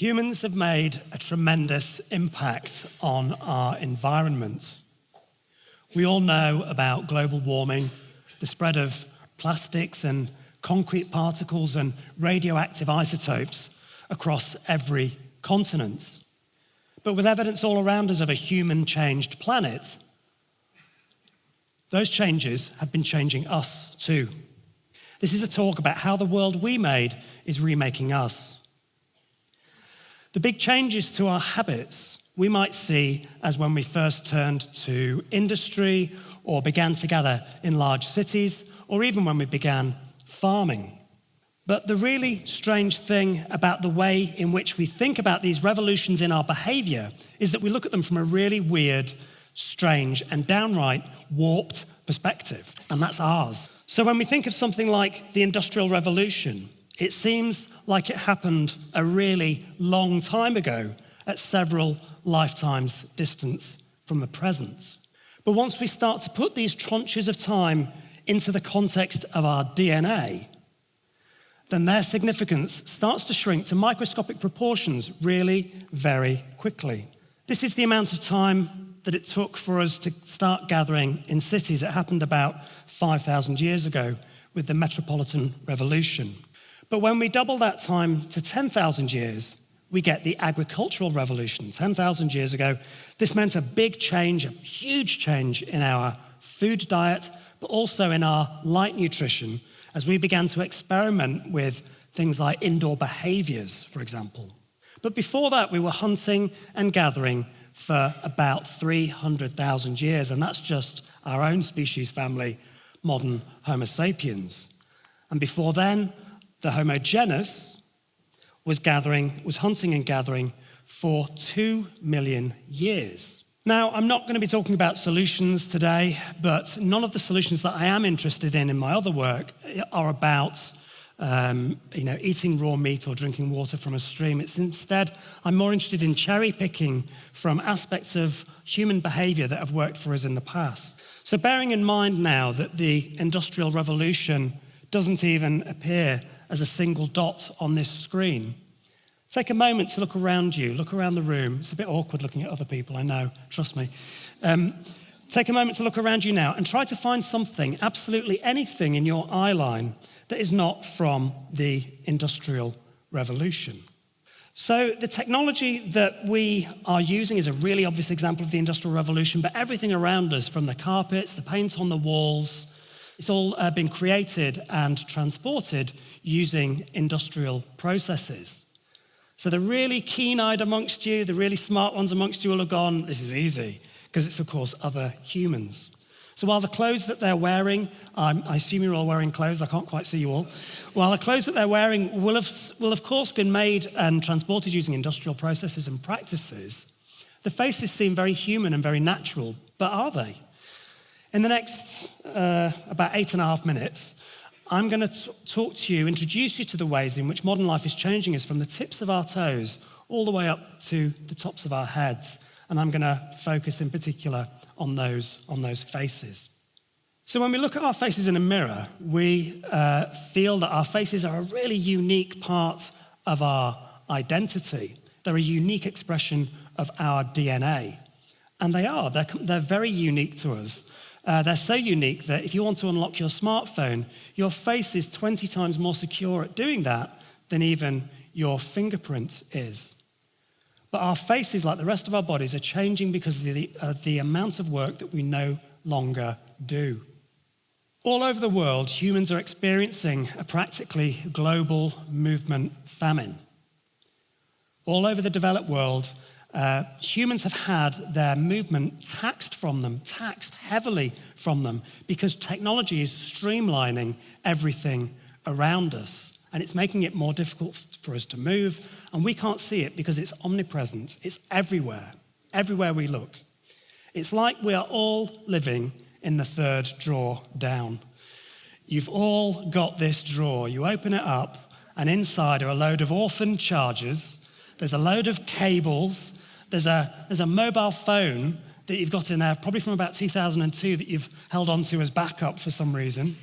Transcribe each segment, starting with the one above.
Humans have made a tremendous impact on our environment. We all know about global warming, the spread of plastics and concrete particles and radioactive isotopes across every continent. But with evidence all around us of a human-changed planet, those changes have been changing us too. This is a talk about how the world we made is remaking us. The big changes to our habits we might see as when we first turned to industry or began to gather in large cities, or even when we began farming. But the really strange thing about the way in which we think about these revolutions in our behavior is that we look at them from a really weird, strange, and downright warped perspective, and that's ours. So when we think of something like the Industrial Revolution, it seems like it happened a really long time ago at several lifetimes distance from the present. But once we start to put these tranches of time into the context of our DNA, then their significance starts to shrink to microscopic proportions really very quickly. This is the amount of time that it took for us to start gathering in cities. It happened about 5,000 years ago with the Metropolitan Revolution. But when we double that time to 10,000 years, we get the agricultural revolution. 10,000 years ago, this meant a big change, a huge change in our food diet, but also in our light nutrition, as we began to experiment with things like indoor behaviors, for example. But before that, we were hunting and gathering for about 300,000 years, and that's just our own species family, modern Homo sapiens. And before then, the Homo genus was hunting and gathering for 2 million years. Now, I'm not going to be talking about solutions today, but none of the solutions that I am interested in my other work are about eating raw meat or drinking water from a stream. It's instead, I'm more interested in cherry picking from aspects of human behavior that have worked for us in the past. So bearing in mind now that the Industrial Revolution doesn't even appear as a single dot on this screen, take a moment to look around you, look around the room. It's a bit awkward looking at other people, I know, trust me. Take a moment to look around you now and try to find something, absolutely anything in your eye line that is not from the Industrial Revolution. So the technology that we are using is a really obvious example of the Industrial Revolution, but everything around us, from the carpets, the paint on the walls, it's all been created and transported using industrial processes. So the really keen-eyed amongst you, the really smart ones amongst you will have gone, this is easy, because it's, of course, other humans. So while the clothes that they're wearing, I assume you're all wearing clothes, I can't quite see you all, while the clothes that they're wearing will of course been made and transported using industrial processes and practices, the faces seem very human and very natural, but are they? In the next about 8.5 minutes, I'm going to talk to you, introduce you to the ways in which modern life is changing us from the tips of our toes all the way up to the tops of our heads. And I'm going to focus in particular on those faces. So when we look at our faces in a mirror, we feel that our faces are a really unique part of our identity. They're a unique expression of our DNA. And they are. They're very unique to us. They're so unique that if you want to unlock your smartphone, your face is 20 times more secure at doing that than even your fingerprint is. But our faces, like the rest of our bodies, are changing because of the amount of work that we no longer do. All over the world, humans are experiencing a practically global movement famine. All over the developed world, humans have had their movement taxed heavily from them, because technology is streamlining everything around us. And it's making it more difficult for us to move, and we can't see it because it's omnipresent. It's everywhere we look. It's like we are all living in the third drawer down. You've all got this drawer. You open it up, and inside are a load of orphan chargers. There's a load of cables. There's a mobile phone that you've got in there, probably from about 2002, that you've held onto as backup for some reason.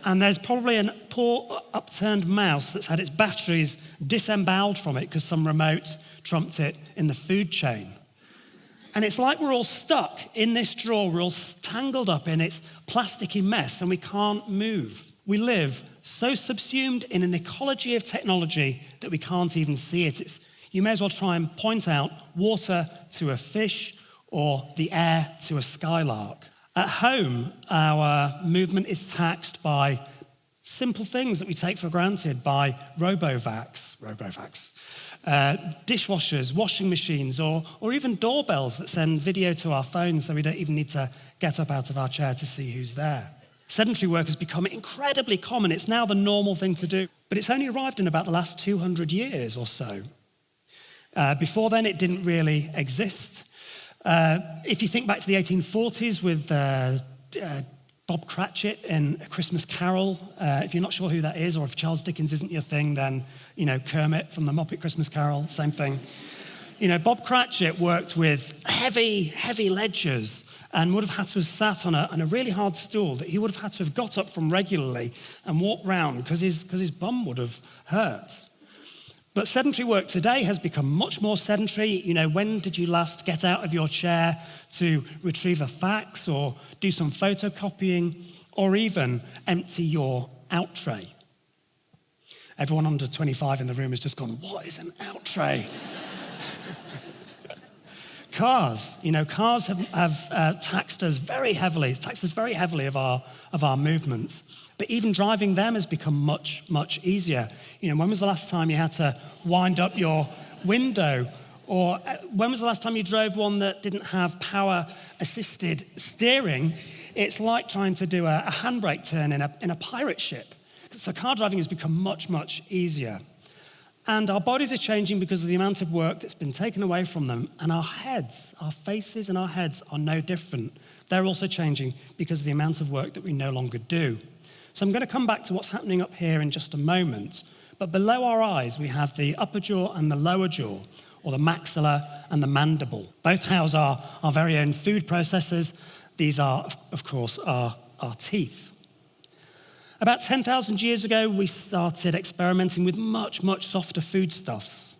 And there's probably a poor upturned mouse that's had its batteries disemboweled from it because some remote trumped it in the food chain. And it's like we're all stuck in this drawer, we're all tangled up in its plasticky mess and we can't move. We live so subsumed in an ecology of technology that we can't even see it. You may as well try and point out water to a fish or the air to a skylark. At home, our movement is taxed by simple things that we take for granted, by robovacs, dishwashers, washing machines, or even doorbells that send video to our phones so we don't even need to get up out of our chair to see who's there. Sedentary work has become incredibly common. It's now the normal thing to do, but it's only arrived in about the last 200 years or so. Before then, it didn't really exist. If you think back to the 1840s with Bob Cratchit in A Christmas Carol, if you're not sure who that is, or if Charles Dickens isn't your thing, then, Kermit from the Muppet Christmas Carol, same thing. Bob Cratchit worked with heavy ledgers and would have had to have sat on a really hard stool that he would have had to have got up from regularly and walked round because his bum would have hurt. But sedentary work today has become much more sedentary. When did you last get out of your chair to retrieve a fax or do some photocopying or even empty your out tray? Everyone under 25 in the room has just gone, what is an out tray? Cars, cars have taxed us very heavily. It's taxed us very heavily of our movements. But even driving them has become much, much easier. When was the last time you had to wind up your window? Or when was the last time you drove one that didn't have power-assisted steering? It's like trying to do a handbrake turn in a pirate ship. So car driving has become much, much easier. And our bodies are changing because of the amount of work that's been taken away from them. And our heads, our faces and our heads are no different. They're also changing because of the amount of work that we no longer do. So I'm going to come back to what's happening up here in just a moment. But below our eyes, we have the upper jaw and the lower jaw, or the maxilla and the mandible. Both house our very own food processors. These are, of course, our teeth. About 10,000 years ago, we started experimenting with much, much softer foodstuffs.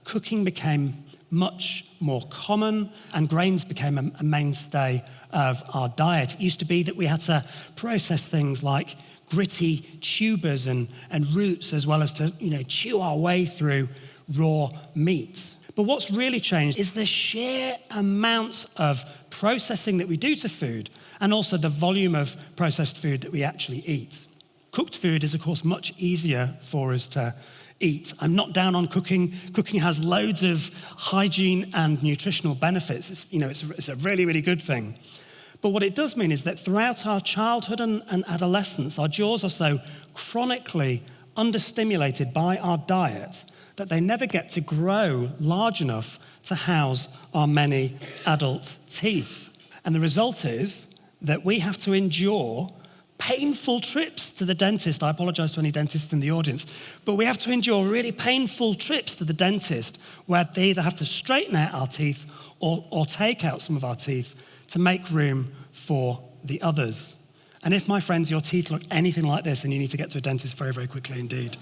Cooking became much more common, and grains became a mainstay of our diet. It used to be that we had to process things like gritty tubers and roots, as well as to chew our way through raw meat. But what's really changed is the sheer amounts of processing that we do to food, and also the volume of processed food that we actually eat. Cooked food is, of course, much easier for us to eat. I'm not down on cooking. Cooking has loads of hygiene and nutritional benefits. It's a really, really good thing. But what it does mean is that throughout our childhood and adolescence, our jaws are so chronically understimulated by our diet that they never get to grow large enough to house our many adult teeth. And the result is that we have to endure painful trips to the dentist. I apologize to any dentists in the audience, but we have to endure really painful trips to the dentist where they either have to straighten out our teeth or take out some of our teeth to make room for the others. And if, my friends, your teeth look anything like this, then you need to get to a dentist very, very quickly indeed.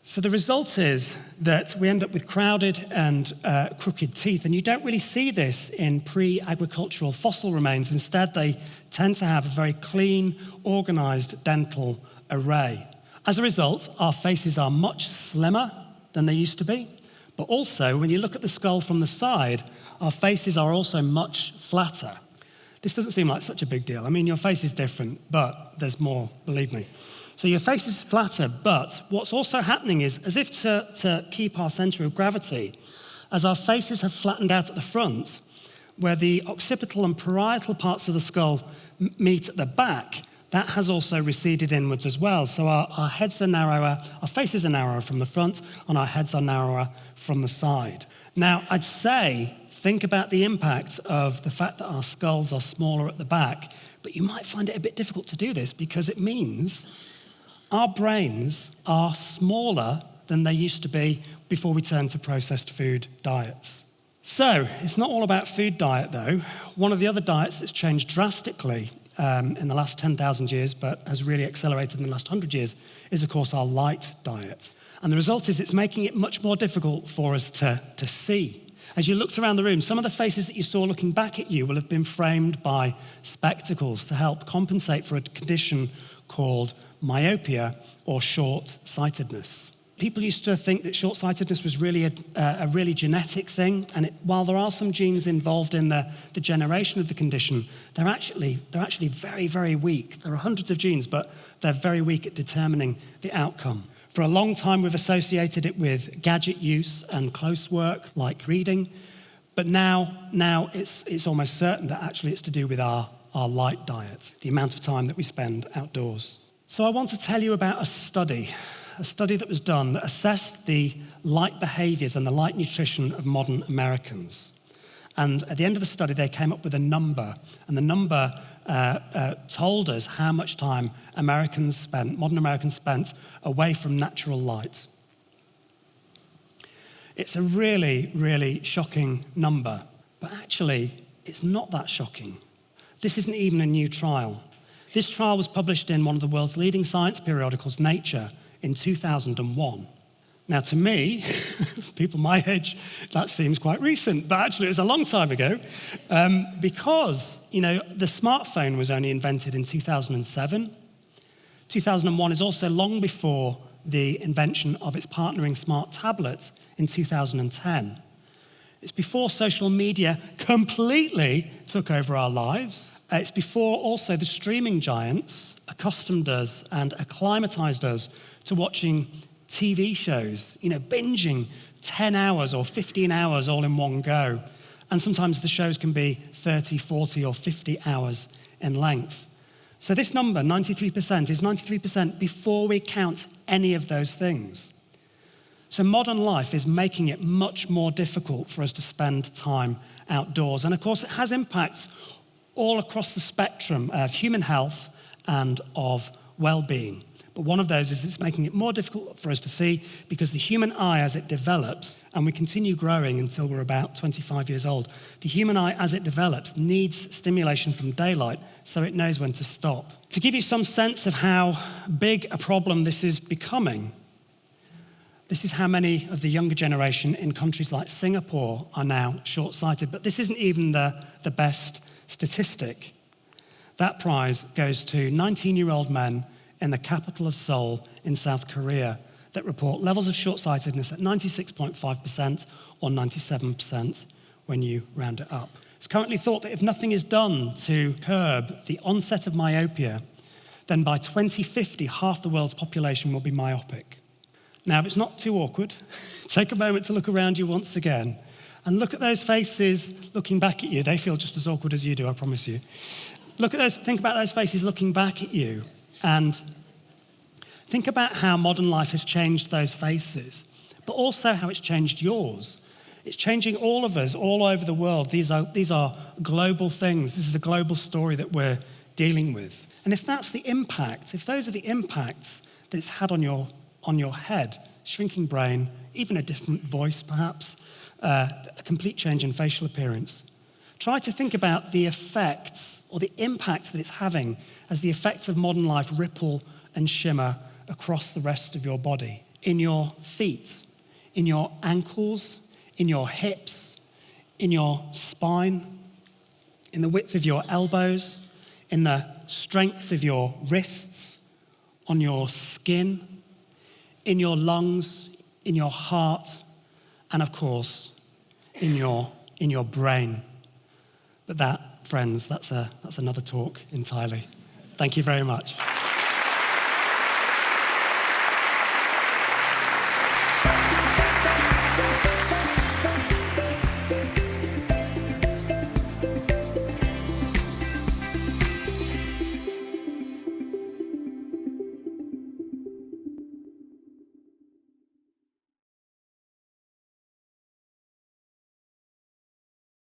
So the result is that we end up with crowded and crooked teeth, and you don't really see this in pre-agricultural fossil remains. Instead, they tend to have a very clean, organized dental array. As a result, our faces are much slimmer than they used to be, but also, when you look at the skull from the side, our faces are also much flatter. This doesn't seem like such a big deal. I mean, your face is different, but there's more, believe me. So your face is flatter, but what's also happening is, as if to keep our center of gravity, as our faces have flattened out at the front, where the occipital and parietal parts of the skull meet at the back, that has also receded inwards as well. So our heads are narrower, our faces are narrower from the front, and our heads are narrower from the side. Now, I'd say, think about the impact of the fact that our skulls are smaller at the back, but you might find it a bit difficult to do this because it means our brains are smaller than they used to be before we turned to processed food diets. So, it's not all about food diet though. One of the other diets that's changed drastically in the last 10,000 years, but has really accelerated in the last 100 years, is, of course, our light diet. And the result is it's making it much more difficult for us to see. As you looked around the room, some of the faces that you saw looking back at you will have been framed by spectacles to help compensate for a condition called myopia or short-sightedness. People used to think that short-sightedness was really a really genetic thing, and while there are some genes involved in the generation of the condition, they're actually very, very weak. There are hundreds of genes, but they're very weak at determining the outcome. For a long time, we've associated it with gadget use and close work, like reading. But now it's almost certain that actually it's to do with our light diet, the amount of time that we spend outdoors. So I want to tell you about a study that was done that assessed the light behaviors and the light nutrition of modern Americans. And at the end of the study, they came up with a number, and the number told us how much time modern Americans spent away from natural light. It's a really, really shocking number, but actually, it's not that shocking. This isn't even a new trial. This trial was published in one of the world's leading science periodicals, Nature, in 2001. Now, to me, people my age, that seems quite recent, but actually it's a long time ago, because, the smartphone was only invented in 2007. 2001 is also long before the invention of its partnering smart tablet in 2010. It's before social media completely took over our lives. It's before also the streaming giants accustomed us and acclimatized us to watching TV shows, binging 10 hours or 15 hours all in one go. And sometimes the shows can be 30, 40 or 50 hours in length. So this number, 93%, is 93% before we count any of those things. So modern life is making it much more difficult for us to spend time outdoors. And of course, it has impacts all across the spectrum of human health and of well-being. But one of those is it's making it more difficult for us to see because the human eye, as it develops, and we continue growing until we're about 25 years old, the human eye, as it develops, needs stimulation from daylight so it knows when to stop. To give you some sense of how big a problem this is becoming, this is how many of the younger generation in countries like Singapore are now short-sighted. But this isn't even the best statistic. That prize goes to 19-year-old men in the capital of Seoul in South Korea that report levels of short-sightedness at 96.5% or 97% when you round it up. It's currently thought that if nothing is done to curb the onset of myopia, then by 2050, half the world's population will be myopic. Now, if it's not too awkward, take a moment to look around you once again and look at those faces looking back at you. They feel just as awkward as you do, I promise you. Think about those faces looking back at you and think about how modern life has changed those faces, but also how it's changed yours. It's changing all of us all over the world. These are global things. This is a global story that we're dealing with. And if that's the impact, if those are the impacts that it's had on your head, shrinking brain, even a different voice perhaps, a complete change in facial appearance, try to think about the effects or the impacts that it's having as the effects of modern life ripple and shimmer across the rest of your body, in your feet, in your ankles, in your hips, in your spine, in the width of your elbows, in the strength of your wrists, on your skin, in your lungs, in your heart, and of course, in your brain. But that, friends, that's another talk entirely. Thank you very much.